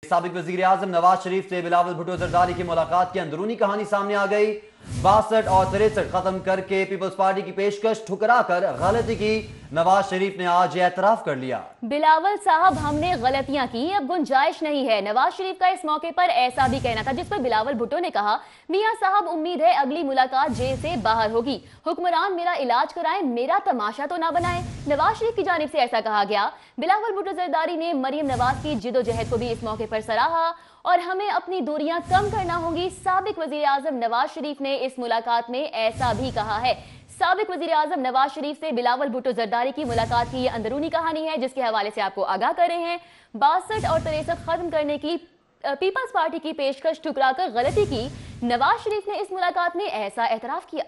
साबिक वजीर आजम नवाज शरीफ से बिलावल भुट्टो जरदारी की मुलाकात की अंदरूनी कहानी सामने आ गई। 62 और 63 खत्म करके पीपल्स पार्टी की पेशकश ठुकरा कर गलती की नवाज शरीफ ने आज एतराफ कर लिया। बिलावल साहब, हमने गलतियां की, अब गुंजाइश नहीं है। नवाज शरीफ का इस मौके पर ऐसा भी कहना था, जिस पर बिलावल भुट्टो ने कहा, मियां साहब उम्मीद है अगली मुलाकात जेल से बाहर होगी। हुक्मरान मेरा इलाज कराएं, मेरा तमाशा तो ना बनाएं। नवाज शरीफ की जानिब से ऐसा कहा गया। बिलावल भुट्टो जरदारी ने मरियम नवाज की जिदोजहद को भी इस मौके पर सराहा और हमें अपनी दूरियां कम करना होंगी। साबिक वजीर आजम नवाज शरीफ ने इस मुलाकात में ऐसा भी कहा है। साबिक वजीर आजम नवाज शरीफ से बिलावल भुट्टो जरदारी की मुलाकात की ये अंदरूनी कहानी है, जिसके हवाले से आपको आगाह कर रहे हैं। 62 और 63 खत्म करने की पीपल्स पार्टी की पेशकश ठुकराकर गलती की। नवाज शरीफ ने इस मुलाकात में ऐसा एतराफ किया।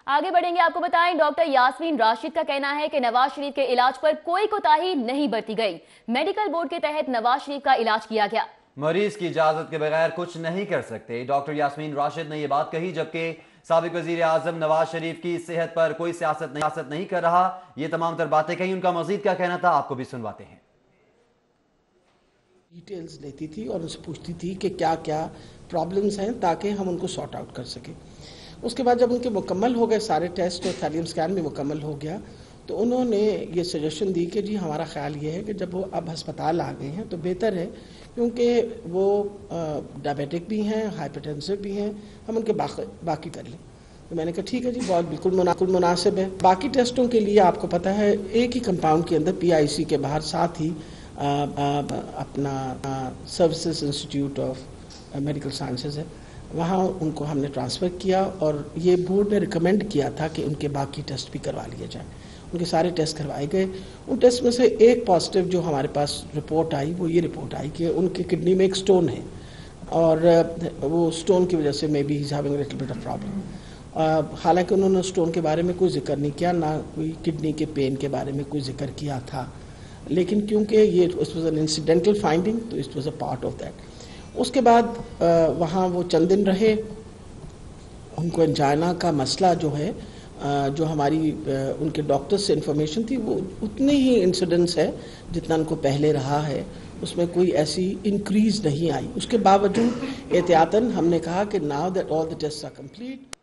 आगे बढ़ेंगे, आपको बताएं, डॉक्टर यास्मीन राशिद का कहना है कि नवाज शरीफ के इलाज पर कोई कोताही नहीं बरती गई। मेडिकल बोर्ड के तहत नवाज शरीफ का इलाज किया गया। मरीज की इजाजत के बगैर कुछ नहीं कर सकते, डॉक्टर यास्मीन राशिद ने यह बात कही, जबकि साबिक वजीर आजम नवाज शरीफ की सेहत पर कोई सियासत नहीं कर रहा। ये तमाम तर बातें कही। उनका मजीद क्या कहना था, आपको भी सुनवाते हैं। डिटेल्स लेती थी और उनसे पूछती थी कि क्या क्या प्रॉब्लम्स हैं, ताकि हम उनको सॉर्ट आउट कर सकें। उसके बाद जब उनके मुकम्मल हो गए सारे टेस्ट और थैलियम स्कैन भी मुकम्मल हो गया, तो उन्होंने ये सजेशन दी कि जी हमारा ख्याल ये है कि जब वो अब अस्पताल आ गए हैं तो बेहतर है, क्योंकि वो डायबिटिक भी हैं, हाइपरटेंसिव भी हैं, हम उनके बाकी कर लें। तो मैंने कहा ठीक है जी, बहुत बिल्कुल मुनासिब है। बाकी टेस्टों के लिए आपको पता है एक ही कंपाउंड के अंदर PIC के बाहर साथ ही अपना services institute of medical sciences है, वहाँ उनको हमने ट्रांसफ़र किया और ये बोर्ड ने रिकमेंड किया था कि उनके बाकी टेस्ट भी करवा लिए जाएं। उनके सारे टेस्ट करवाए गए। उन टेस्ट में से एक पॉजिटिव जो हमारे पास रिपोर्ट आई, वो ये रिपोर्ट आई कि उनकी किडनी में एक स्टोन है और वो स्टोन की वजह से may be is having little bit of problem. हालांकि उन्होंने स्टोन के बारे में कोई जिक्र नहीं किया, ना कोई किडनी के पेन के बारे में कोई जिक्र किया था, लेकिन क्योंकि ये it was an incidental finding, तो it was a part of that. उसके बाद वहाँ वो चंद दिन रहे। उनको एंजाइना का मसला जो है, जो हमारी उनके डॉक्टर से इंफॉर्मेशन थी, वो उतने ही इंसिडेंट्स है जितना उनको पहले रहा है, उसमें कोई ऐसी इंक्रीज नहीं आई। उसके बावजूद एहतियातन हमने कहा कि now that all the tests are complete.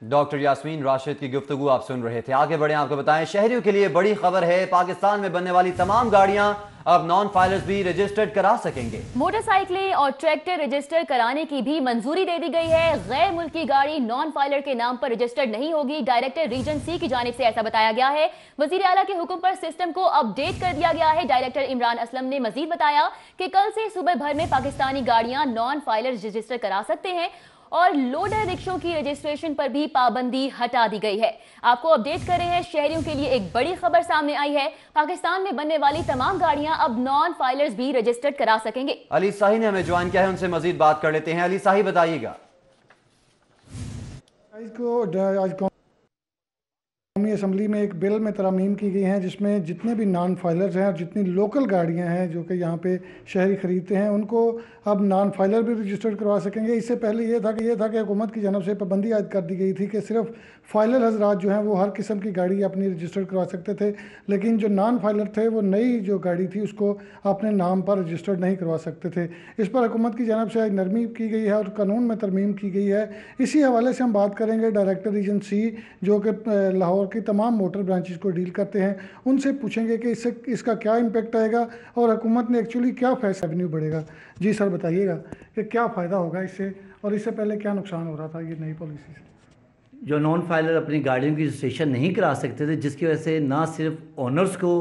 Doctor Yasmeen Rashid की गुफ्तगू आप सुन रहे थे। आगे बढ़े, आपको बताएं, शहरियों के लिए बड़ी खबर है। पाकिस्तान में बनने वाली तमाम गाड़ियां अब नॉन फाइलर्स भी रजिस्टर्ड करा सकेंगे। मोटरसाइकिलें और ट्रैक्टर रजिस्टर कराने की भी मंजूरी दे दी गई है। गैर मुल्की गाड़ी नॉन फाइलर के नाम पर रजिस्टर्ड नहीं होगी। डायरेक्टर रीजन C की जानिब से ऐसा बताया गया है। वजीर आला के हुक्म पर सिस्टम को अपडेट कर दिया गया है। डायरेक्टर इमरान असलम ने मजीद बताया कि कल से सुबह भर में पाकिस्तानी गाड़ियां नॉन फाइलर रजिस्टर करा सकते हैं और लोडर रिक्शों की रजिस्ट्रेशन पर भी पाबंदी हटा दी गई है। आपको अपडेट कर रहे हैं, शहरियों के लिए एक बड़ी खबर सामने आई है। पाकिस्तान में बनने वाली तमाम गाड़ियां अब नॉन फाइलर्स भी रजिस्टर्ड करा सकेंगे। अली साही ने हमें ज्वाइन किया है, उनसे मजीद बात कर लेते हैं। अली साही, बताइएगा। कौमी असम्बली में एक बिल में तरमीम की गई हैं, जिसमें जितने भी नॉन फाइलर्स हैं और जितनी लोकल गाड़ियां हैं जो कि यहाँ पे शहरी ख़रीदते हैं, उनको अब नॉन फाइलर भी रजिस्टर्ड करवा सकेंगे। इससे पहले ये था कि हुकूमत की जानब से पाबंदी आयद कर दी गई थी कि सिर्फ फाइलर हजरात जो हैं वो हर किस्म की गाड़ी अपनी रजिस्टर्ड करवा सकते थे, लेकिन जो नॉन फाइलर थे वो नई जो गाड़ी थी उसको अपने नाम पर रजिस्टर्ड नहीं करवा सकते थे। इस पर हुकूमत की जानब से आज नरमी की गई है और कानून में तरमीम की गई है। इसी हवाले से हम बात करेंगे डायरेक्टर रीजन C, जो कि लाहौर की तमाम मोटर ब्रांचेस को डील करते हैं। उनसे पूछेंगे कि इसका क्या इम्पेक्ट आएगा और हुकूमत ने एक्चुअली क्या फैसला रेवेन्यू बढ़ेगा। जी सर, बताइएगा कि क्या फ़ायदा होगा इससे और इससे पहले क्या नुकसान हो रहा था ये नई पॉलिसी से। जो नॉन फाइलर अपनी गाड़ियों की रजिस्ट्रेशन नहीं करा सकते थे, जिसकी वजह से ना सिर्फ ओनर्स को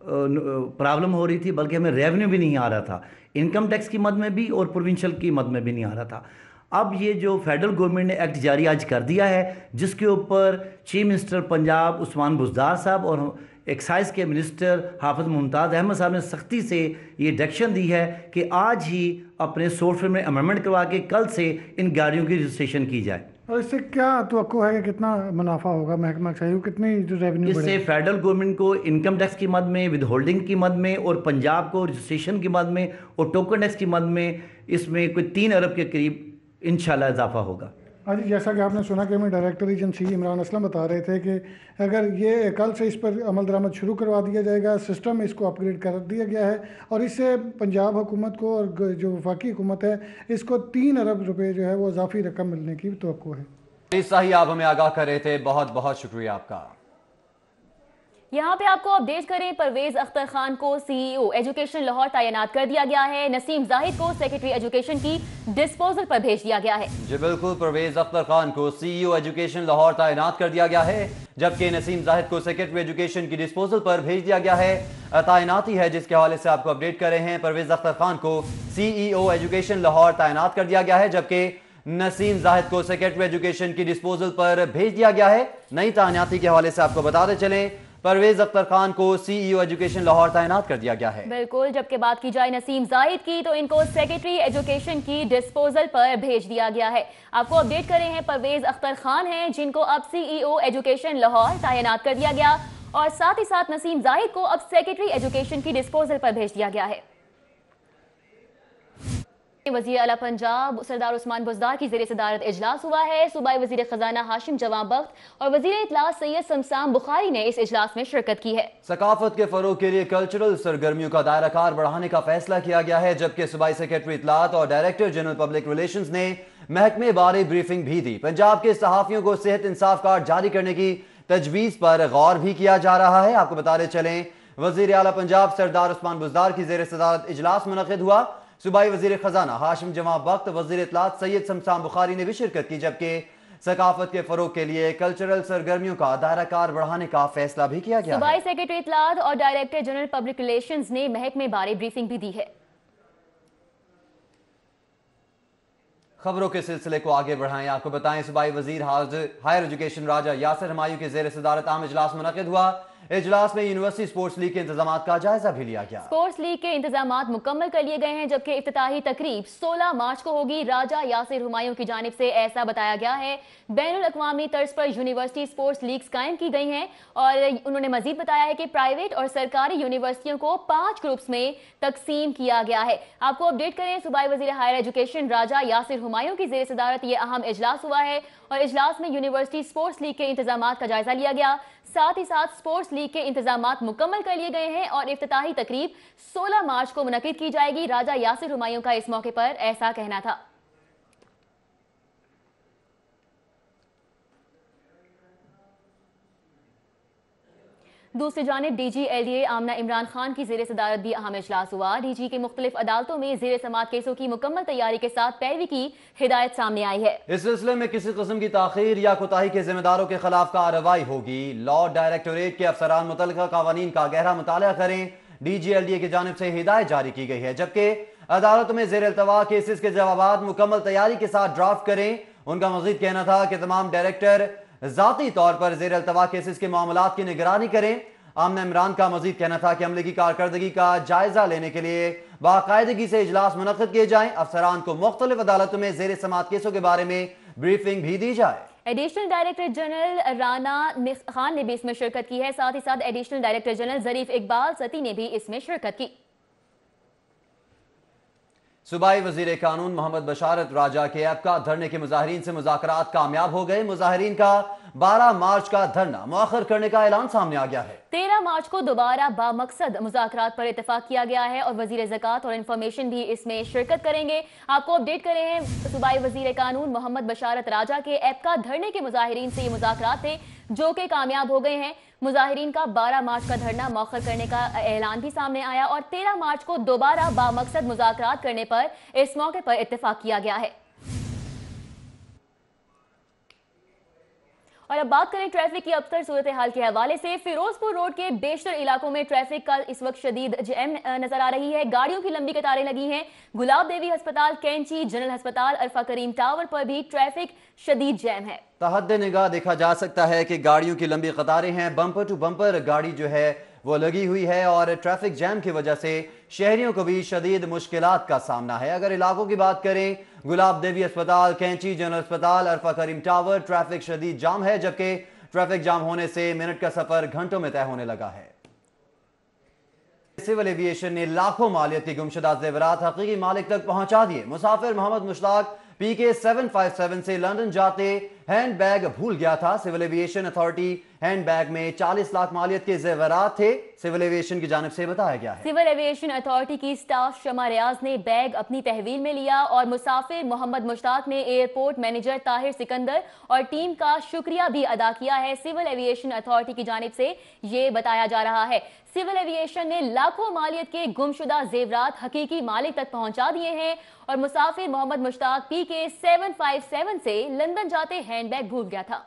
प्रॉब्लम हो रही थी, बल्कि हमें रेवेन्यू भी नहीं आ रहा था, इनकम टैक्स की मद में भी और प्रोविंशियल की मद में भी नहीं आ रहा था। अब ये जो फेडरल गवर्नमेंट ने एक्ट जारी आज कर दिया है, जिसके ऊपर चीफ मिनिस्टर पंजाब उस्मान बुज़दार साहब और एक्साइज के मिनिस्टर हाफिज मुमताज़ अहमद साहब ने सख्ती से ये डायरेक्शन दी है कि आज ही अपने सॉफ्टवेयर में अमेंडमेंट करवा के कल से इन गाड़ियों की रजिस्ट्रेशन की जाए। और इससे क्या तवक्को है कि कितना मुनाफा होगा महकमा चाहिए, कितनी रेवेन्यू इससे फेडरल गवर्नमेंट को इनकम टैक्स की मद में, विद होल्डिंग की मद में और पंजाब को रजिस्ट्रेशन की मद में और टोकन टैक्स की मद में इसमें कोई 3 अरब के करीब इंशाल्लाह इजाफा होगा। हाँ जी, जैसा कि आपने सुना कि हमें डायरेक्टर एजेंसी इमरान असलम बता रहे थे कि अगर ये कल से इस पर अमल दरामद शुरू करवा दिया जाएगा, सिस्टम में इसको अपग्रेड कर दिया गया है और इससे पंजाब हुकूमत को और जो वफाकी हुकूमत है इसको 3 अरब रुपए जो है वो इजाफी रकम मिलने की तवक्को है। सही, आप हमें आगाह कर रहे थे, बहुत बहुत शुक्रिया आपका। यहाँ पे आपको अपडेट करें, परवेज अख्तर खान को सीईओ एजुकेशन लाहौर तैनात कर दिया गया है। नसीम जाहिद को सेक्रेटरी एजुकेशन की डिस्पोजल पर भेज दिया गया है। जी बिल्कुल, परवेज अख्तर खान को सीईओ एजुकेशन लाहौर तैनात कर दिया गया है, जबकि नसीम जाहिद को सेक्रेटरी एजुकेशन की डिस्पोजल पर भेज दिया गया है। तैनाती है जिसके हवाले से आपको अपडेट कर रहे हैं। परवेज अख्तर खान को सीईओ एजुकेशन लाहौर तैनात कर दिया गया है, जबकि नसीम जाहिद को सेक्रेटरी एजुकेशन की डिस्पोजल पर भेज दिया गया है। नई तैनाती के हवाले से आपको बताते चलें, परवेज अख्तर खान को सीईओ एजुकेशन लाहौर तैनात कर दिया गया है। बिल्कुल, जबकि बात की जाए नसीम जाहिद की तो इनको सेक्रेटरी एजुकेशन की डिस्पोजल पर भेज दिया गया है। आपको अपडेट करें हैं, परवेज अख्तर खान हैं जिनको अब सीईओ एजुकेशन लाहौर तैनात कर दिया गया और साथ ही साथ नसीम जाहिद को अब सेक्रेटरी एजुकेशन की डिस्पोजल पर भेज दिया गया है। वज़ीर आला पंजाब सरदार उस्मान बुज़दार की ज़ेर सदारत इजलास हुआ है। सूबाई वज़ीर ख़जाना हाशिम जवां बख्त और वज़ीर इत्तला सैयद शमशान बुखारी ने इस इजलास में शिरकत की है। सकाफत के फरोग के लिए कल्चरल सरगर्मियों का दायरा कार बढ़ाने का फैसला किया गया है, जबकि सूबाई सेक्रेटरी इत्तलात और डायरेक्टर जनरल पब्लिक रिलेशंस ने महकमे बारे ब्रीफिंग भी दी। पंजाब के सहाफ़ियों को सेहत इंसाफ कार्ड जारी करने की तजवीज़ पर गौर भी किया जा रहा है। आपको बताते चलें, वज़ीर आला पंजाब सरदार उस्मान बुज़दार की ज़ेर सदारत इजलास मुनक़िद हुआ। सूबाई वज़ीर ख़जाना हाशिम जवां बख्त, वज़ीर इत्तलात सैयद शमशान बुखारी ने भी शिरकत की, जबकि सकाफत के फरोग के लिए कल्चरल सरगर्मियों का दायरा कार बढ़ाने का फैसला भी किया गया। सूबाई सेक्रेटरी इत्तलात और डायरेक्टर जनरल पब्लिक रिलेशंस ने महकमे बारे ब्रीफिंग भी दी है। खबरों के सिलसिले को आगे बढ़ाएं, आपको बताएं सूबाई वजीर हायर एजुकेशन राजा यासिर हमायूं के ज़ेर सदारत आम इजलास मुनक़िद हुआ। इजलास में यूनिवर्सिटी स्पोर्ट्स लीग के इंतजाम का जायजा भी लिया गया। स्पोर्ट्स लीग के इंतजाम मुकम्मल कर लिए गए हैं, जबकि इफ्तिताही तकरीब 16 मार्च को होगी। राजा यासिर हुमायूं की जानिब से ऐसा बताया गया है। बैनुल अक़वामी तर्ज पर यूनिवर्सिटी स्पोर्ट्स लीग्स कायम की गई हैं और उन्होंने मजीद बताया है कि प्राइवेट और सरकारी यूनिवर्सिटियों को 5 ग्रुप्स में तकसीम किया गया है। आपको अपडेट करें, सूबाई वज़ीर हायर एजुकेशन राजा यासिर हुमायूं की ज़ेर सदारत ये अहम इजलास हुआ है और इजलास में यूनिवर्सिटी स्पोर्ट्स लीग के इंतजाम का जायजा लिया गया। साथ ही साथ स्पोर्ट्स लीग के इंतजाम मुकम्मल कर लिए गए हैं और इफ्तिताही तकरीब 16 मार्च को मुनक़िद की जाएगी। राजा यासिर हुमायूं का इस मौके पर ऐसा कहना था। दूसरी जानिब DGLDA आमना इमरान खान की ज़ेर सदारत भी अहम इजलास हुआ। DG की मुख्तलिफ अदालतों में ज़ेर समात केसों की मुकम्मल तैयारी के साथ पैरवी की हिदायत सामने आई है। इस सिलसिले में किसी किस्म की ताखीर या कोताही के जिम्मेदारों के खिलाफ कार्रवाई होगी। लॉ डायरेक्टोरेट के अफसरान मुतल्लिका कावानीन का गहरा मुताला करें, DGLDA की जानिब से हिदायत जारी की गई है, जबकि अदालतों में ज़ेर इल्तवा केसेस के जवाबात मुकम्मल तैयारी के साथ ड्राफ्ट करें। उनका मज़ीद कहना था कि तमाम डायरेक्टर ज़ाती तौर पर ज़ेर इल्तवा केसेस के मामलात की निगरानी करें। आमना इमरान का मजीद कहना था कि अमले की कारकर्दगी का जायजा लेने के लिए बाकायदगी से इजलास मुनक़िद किए जाएं। अफसरान को मुख्तलिफ अदालतों में ज़ेर समात केसों के बारे में ब्रीफिंग भी दी जाए। Additional director general Rana Khan ने भी इसमें शिरकत की है। साथ ही साथ एडिशनल डायरेक्टर जनरल ज़रीफ इकबाल सती ने भी इसमें शिरकत की। सूबाई वजीर कानून मोहम्मद बशारत राजा के एबका धरने के मुजाहिरीन से मुज़ाकरात कामयाब हो गए। मुजाहिरीन का 12 मार्च का धरना मुअख्खर करने का ऐलान सामने आ गया है। 13 मार्च को दोबारा बामकसद मुज़ाकरात पर इत्तेफाक किया गया है और वजीर ज़कात और इंफॉर्मेशन भी इसमें शिरकत करेंगे। आपको अपडेट कर रहे हैं, सूबाई वजीर कानून मोहम्मद बशारत राजा के एबका धरने के मुजाहिरीन से ये मुज़ाकरात थे जो कि कामयाब हो गए हैं। मुजाहिरीन का 12 मार्च का धरना मौखर करने का ऐलान भी सामने आया और 13 मार्च को दोबारा बामकसद मुज़ाकरात करने पर इस मौके पर इत्तेफाक किया गया है। और अब बात करें ट्रैफिक की अबतर सूरत हाल के हवाले से। फिरोजपुर रोड के बेशतर इलाकों में ट्रैफिक कल इस वक्त शदीद जैम नजर आ रही है। गाड़ियों की लंबी कतारें लगी हैं। गुलाब देवी अस्पताल, कैंची, जनरल अस्पताल, अरफा करीम टावर पर भी ट्रैफिक शदीद जैम है। तहद निगाह देखा जा सकता है कि गाड़ियों की लंबी कतारें हैं, बम्पर टू बम्पर गाड़ी जो है वो लगी हुई है और ट्रैफिक जैम की वजह से शहरियों को भी शदीद मुश्किलात का सामना है। अगर इलाकों की बात करें, गुलाब देवी अस्पताल, कैंची, जनरल अस्पताल, अरफा करीम टावर ट्रैफिक शदीद जाम है, जबकि ट्रैफिक जाम होने से मिनट का सफर घंटों में तय होने लगा है। सिविल एविएशन ने लाखों मालियती गुमशुदा जेवरात हकीकी मालिक तक पहुंचा दिए। मुसाफिर मोहम्मद मुश्ताक PK 757 से लंदन जाते हैंड बैग भूल गया था। Civil aviation authority hand bag में 40 लाख मालियत के जेवरात थे, सिविल एविएशन की जानिब से बताया गया है। सिविल एविएशन अथॉरिटी की स्टाफ शमा रियाज ने बैग अपनी तहवील में लिया और मुसाफिर मोहम्मद मुश्ताक ने एयरपोर्ट मैनेजर ताहिर सिकंदर और टीम का शुक्रिया भी अदा किया है। सिविल एविएशन अथॉरिटी की जानिब से ये बताया जा रहा है। सिविल एविएशन ने लाखों मालियत के गुमशुदा जेवरात हकीकी मालिक तक पहुंचा दिए हैं और मुसाफिर मोहम्मद मुश्ताक PK 757 से लंदन जाते हैंडबैग भूल गया था।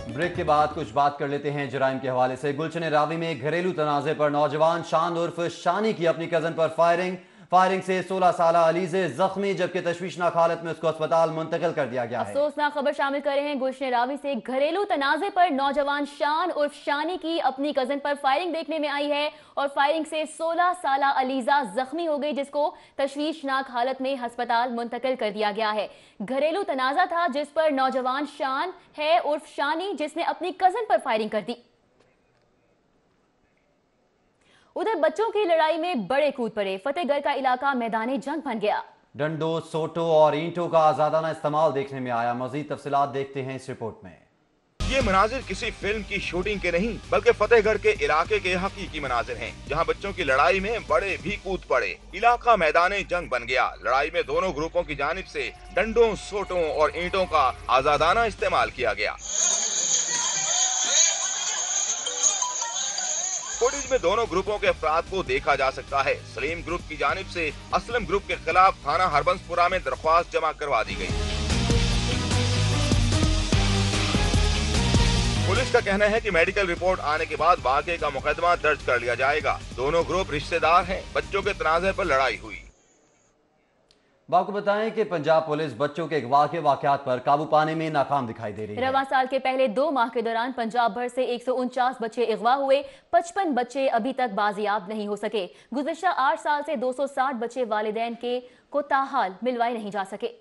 ब्रेक के बाद कुछ बात कर लेते हैं जराइम के हवाले से। गुलशन रावी में घरेलू तनाजे पर नौजवान शान उर्फ शानी की अपनी कजन पर फायरिंग से 16 साल अलीजे जख्मी, जबकि तशवीशनाक हालत में उसको अस्पताल मुंतकिल कर दिया गया है। अफसोसनाक खबर शामिल कर रहे हैं गुलशन रावी से। घरेलू तनाजे पर नौजवान शान उर्फ शानी की अपनी कजन पर फायरिंग देखने में आई है और फायरिंग से 16 साल अलीजा जख्मी हो गई, जिसको तशवीशनाक हालत में अस्पताल मुंतकिल कर दिया गया है। घरेलू तनाजा था जिस पर नौजवान शान है उर्फ शानी, जिसने अपनी कजन पर फायरिंग कर दी। उधर बच्चों की लड़ाई में बड़े कूद पड़े, फतेहगढ़ का इलाका मैदाने जंग बन गया। डंडों, सोटों और ईंटों का आजादाना इस्तेमाल देखने में आया। मजीद तफसीलात देखते हैं इस रिपोर्ट में। ये मनाजिर किसी फिल्म की शूटिंग के नहीं बल्कि फतेहगढ़ के इलाके के हकीकी मनाजिर हैं, जहां बच्चों की लड़ाई में बड़े भी कूद पड़े। इलाका मैदाने जंग बन गया। लड़ाई में दोनों ग्रुपों की जानिब से डंडों, सोटों और ईंटों का आजादाना इस्तेमाल किया गया। फुटेज में दोनों ग्रुपों के अफराद को देखा जा सकता है। सलीम ग्रुप की जानिब से असलम ग्रुप के खिलाफ थाना हरबंसपुरा में दरख्वास्त जमा करवा दी गई। पुलिस का कहना है कि मेडिकल रिपोर्ट आने के बाद वाक़े का मुकदमा दर्ज कर लिया जाएगा। दोनों ग्रुप रिश्तेदार हैं। बच्चों के तनाज़े पर लड़ाई हुई। आपको बताएं कि पंजाब पुलिस बच्चों के अगवा के वाकयात पर काबू पाने में नाकाम दिखाई दे रही है। रवां साल के पहले 2 माह के दौरान पंजाब भर से 149 बच्चे अगवा हुए। 55 बच्चे अभी तक बाजियाब नहीं हो सके। गुज़िश्ता 8 साल से 260 बच्चे वालिदैन को ताहाल मिलवाए नहीं जा सके।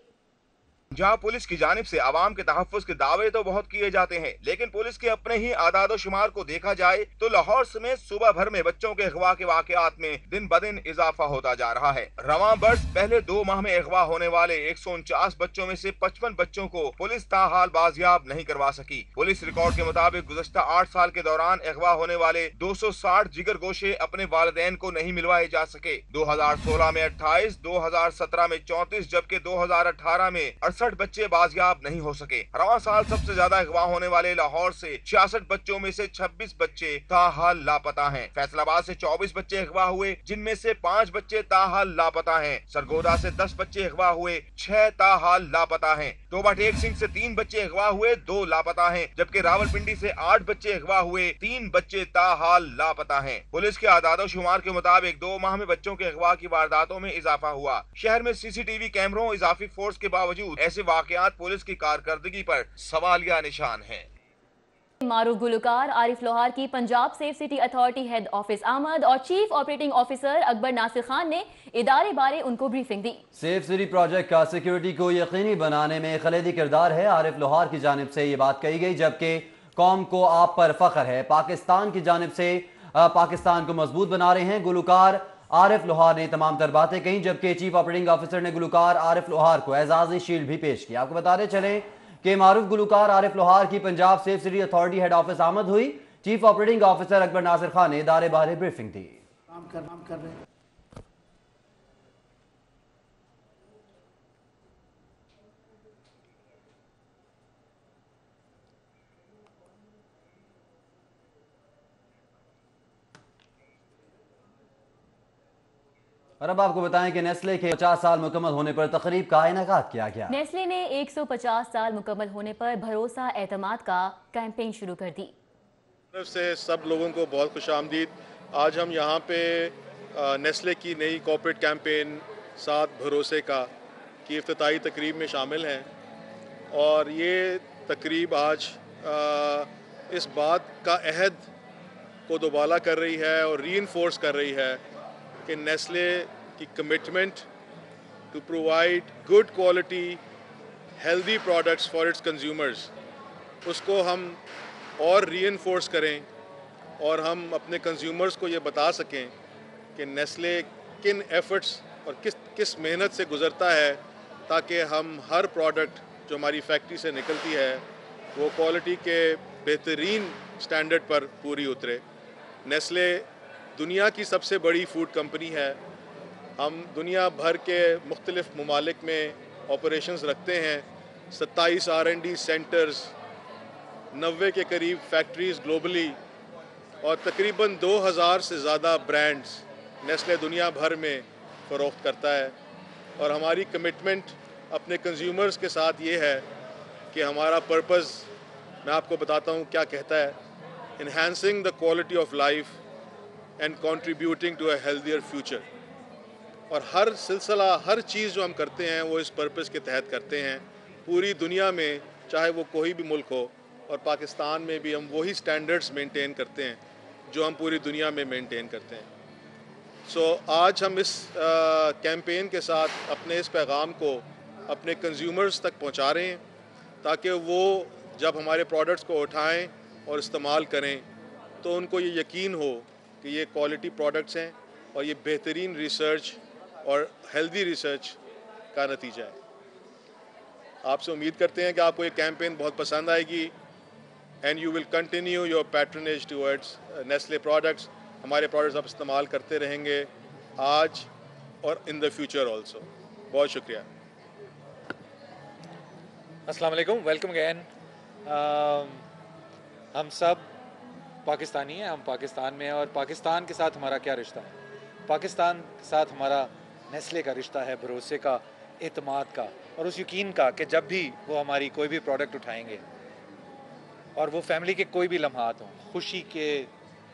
पंजाब पुलिस की जानिब से आवाम के तहफ़्फ़ुज़ के दावे तो बहुत किए जाते हैं, लेकिन पुलिस के अपने ही आदाद शुमार को देखा जाए तो लाहौर समेत सूबा भर में बच्चों के अगवा के वाकयात में दिन ब दिन इजाफा होता जा रहा है। रवां बरस पहले 2 माह में अगवा होने वाले 149 बच्चों में से 55 बच्चों को पुलिस ताहाल बाजियाब नहीं करवा सकी। पुलिस रिकॉर्ड के मुताबिक गुज़श्ता 8 साल के दौरान अगवा होने वाले 260 जिगर गोशे अपने वालिदैन को नहीं मिलवाए जा सके। 2016 में 28, 2017 में 34, जबकि 2018 में 68 बच्चे बाजियाब नहीं हो सके। रवां साल सबसे ज्यादा अगवा होने वाले लाहौर से 66 बच्चों में से 26 बच्चे ताहाल लापता हैं। फैसलाबाद से 24 बच्चे अगवा हुए, जिनमें से 5 बच्चे ताहाल लापता हैं। सरगोदा से 10 बच्चे अगवा हुए, 6 ताहाल लापता हैं। तोबा टेक सिंह से 3 बच्चे अगवा हुए, 2 लापता हैं, जबकि रावलपिंडी से 8 बच्चे अगवा हुए, 3 बच्चे ताहाल लापता हैं। पुलिस के आदाद शुमार के मुताबिक 2 माह में बच्चों के अगवा की वारदातों में इजाफा हुआ। शहर में CCTV कैमरों, इजाफी फोर्स के बावजूद ऐसे वाकयात पुलिस की कारकर्दगी पर सवालिया निशान है। मारूफ गुलकार आरिफ लोहार की Punjab safe city authority head office आमद और chief operating officer Akbar Nasir Khan ने इदारे बारे उनको ब्रीफिंग दी। सेफ सिटी प्रोजेक्ट का सिक्योरिटी को यकीनी बनाने में खलेदी किरदार है। आरिफ लोहार की जानिब से ये बात कही गई, जबकि कौम को आप पर फख्र है। पाकिस्तान की जानिब से पाकिस्तान को मजबूत बना रहे हैं। गुलकार आरिफ लोहार ने तमाम तर बातें कही, जबकि चीफ ऑपरेटिंग ऑफिसर ने गुलकार आरिफ लोहार को एजाजी शील्ड भी पेश किया। आपको बताते चलें कि मारूफ गुलकार आरिफ लोहार की Punjab safe city authority head office आमद हुई। Chief operating officer Akbar Nasir Khan ने इदारे बारे ब्रीफिंग दी। काम कर रहे हैं। और अब आपको बताएं कि नेस्ले के 50 साल मुकम्मल होने पर तकरीब का इनेकाद किया गया। नेस्ले ने 150 साल मुकम्मल होने पर भरोसा एतमाद का कैंपेन शुरू कर दी। तरफ से सब लोगों को बहुत खुशामदीद। आज हम यहाँ पे नेस्ले की नई कॉर्पोरेट कैंपेन 7 भरोसे का की इफ्तिताई तकरीब में शामिल हैं और ये तकरीब आज इस बात का अहद को दोबारा कर रही है और रीइंफोर्स कर रही है कि नेस्ले की commitment to provide good quality healthy products for its consumers, उसको हम और रीइंफोर्स करें और हम अपने कंज्यूमर्स को ये बता सकें कि नेस्ले किन एफर्ट्स और किस मेहनत से गुज़रता है تاکہ ہم ہر پروڈکٹ جو ہماری فیکٹری سے نکلتی ہے وہ کوالٹی کے بہترین سٹینڈرڈ پر پوری اترے۔ نیسلے دنیا کی سب سے بڑی فوڈ کمپنی ہے۔ ہم دنیا بھر کے مختلف ممالک میں آپریشنز رکھتے ہیں، 27 R&D سینٹرز، 90 کے قریب فیکٹریز گلوبلی، اور تقریباً 2000 سے زیادہ برانڈز نیسلے دنیا بھر میں فروخت کرتا ہے۔ اور ہماری کمٹمنٹ اپنے کنزیومرز کے ساتھ یہ ہے کہ ہمارا پرپز میں آپ کو بتاتا ہوں کیا کہتا ہے: enhancing the quality of life and contributing to a healthier future. اور ہر سلسلہ، ہر چیز جو ہم کرتے ہیں وہ اس پرپز کے تحت کرتے ہیں۔ پوری دنیا میں چاہے وہ کوئی بھی ملک ہو، اور پاکستان میں بھی ہم وہی سٹینڈرڈز مینٹین کرتے ہیں جو ہم پوری دنیا میں مینٹین کرتے ہیں۔ آج ہم اس کیمپین کے ساتھ اپنے اس پیغام کو اپنے کنزیومرز تک پہنچا رہے ہیں تاکہ وہ جب ہمارے پروڈکٹس کو اٹھائیں اور استعمال کریں تو ان کو یہ یقین ہو کہ یہ کوالٹی پروڈکٹس ہیں اور یہ بہترین ریسرچ اور ہیلدی ریسرچ کا نتیجہ ہے۔ آپ سے امید کرتے ہیں کہ آپ کو یہ کیمپین بہت پسند آئے گی، and you will continue your پیٹرنیج towards Nestle products. ہمارے پروڈکٹس آپ استعمال کرتے رہیں گے آج اور ان دا فیوچر آلسو۔ بہت شکریہ۔ السلام علیکم، ویلکم اگین۔ ہم سب پاکستانی ہیں، ہم پاکستان میں ہیں، اور پاکستان کے ساتھ ہمارا کیا رشتہ ہے؟ پاکستان کے ساتھ ہمارا نیسلے کا رشتہ ہے، بھروسے کا، اعتماد کا، اور اس یقین کا کہ جب بھی وہ ہماری کوئی بھی پروڈکٹ اٹھائیں گے اور وہ فیملی کے کوئی بھی لمحات ہوں، خوشی کے،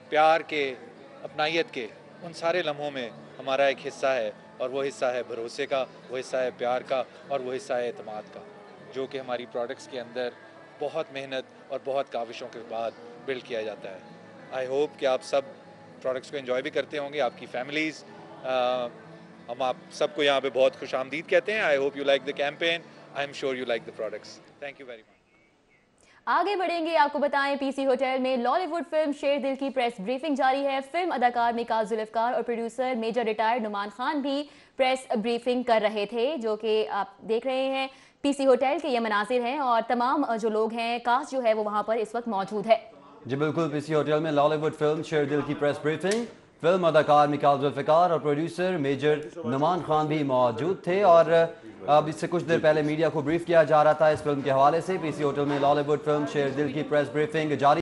پیار کے، اپنائیت کے، ان سارے لمحوں میں ہمارا ایک حصہ ہے، اور وہ حصہ ہے بھروسے کا، وہ حصہ ہے پیار کا، اور وہ حصہ ہے اعتماد کا، جو کہ ہماری پروڈکٹس کے اندر بہت محنت اور بہت کاوشوں کے بعد بلڈ کیا جاتا ہے۔ آئی ہوپ کہ آپ سب پروڈکٹس کو انجوائے بھی کرتے ہوں گے، آپ کی فیملیز۔ ہم آپ سب کو یہاں پہ بہت خوش آمدید کہتے ہیں۔ I hope you like the campaign, I am sure you like the products. Thank you very much. آگے بڑھیں گے، آپ کو بتائیں پی سی ہوٹل میں لالی ووڈ فلم شیر دل کی پریس بریفنگ جاری ہے۔ فلم اداکار میکا ذوالفقار اور producer major retired Noman Khan بھی پریس بریفنگ کر رہے تھے، جو کہ آپ دیکھ رہے ہیں پی سی ہوٹل کے یہ مناظر ہیں، اور تمام جو لوگ ہیں، کاسٹ جو ہے وہ وہاں پر اس وقت موجود ہے۔ جی بالکل، پی سی ہوٹل میں لالی ووڈ فلم شیر دل کی پریس بریفنگ، فلم اداکار میکا ذوالفقار اور پروڈیوسر میجر نعمان خان بھی موجود تھے، اور اب اس سے کچھ دیر پہلے میڈیا کو بریف کیا جا رہا تھا اس فلم کے حوالے سے۔ پی سی ہوٹل میں لالی ووڈ فلم شیر دل کی پریس بریفنگ جاری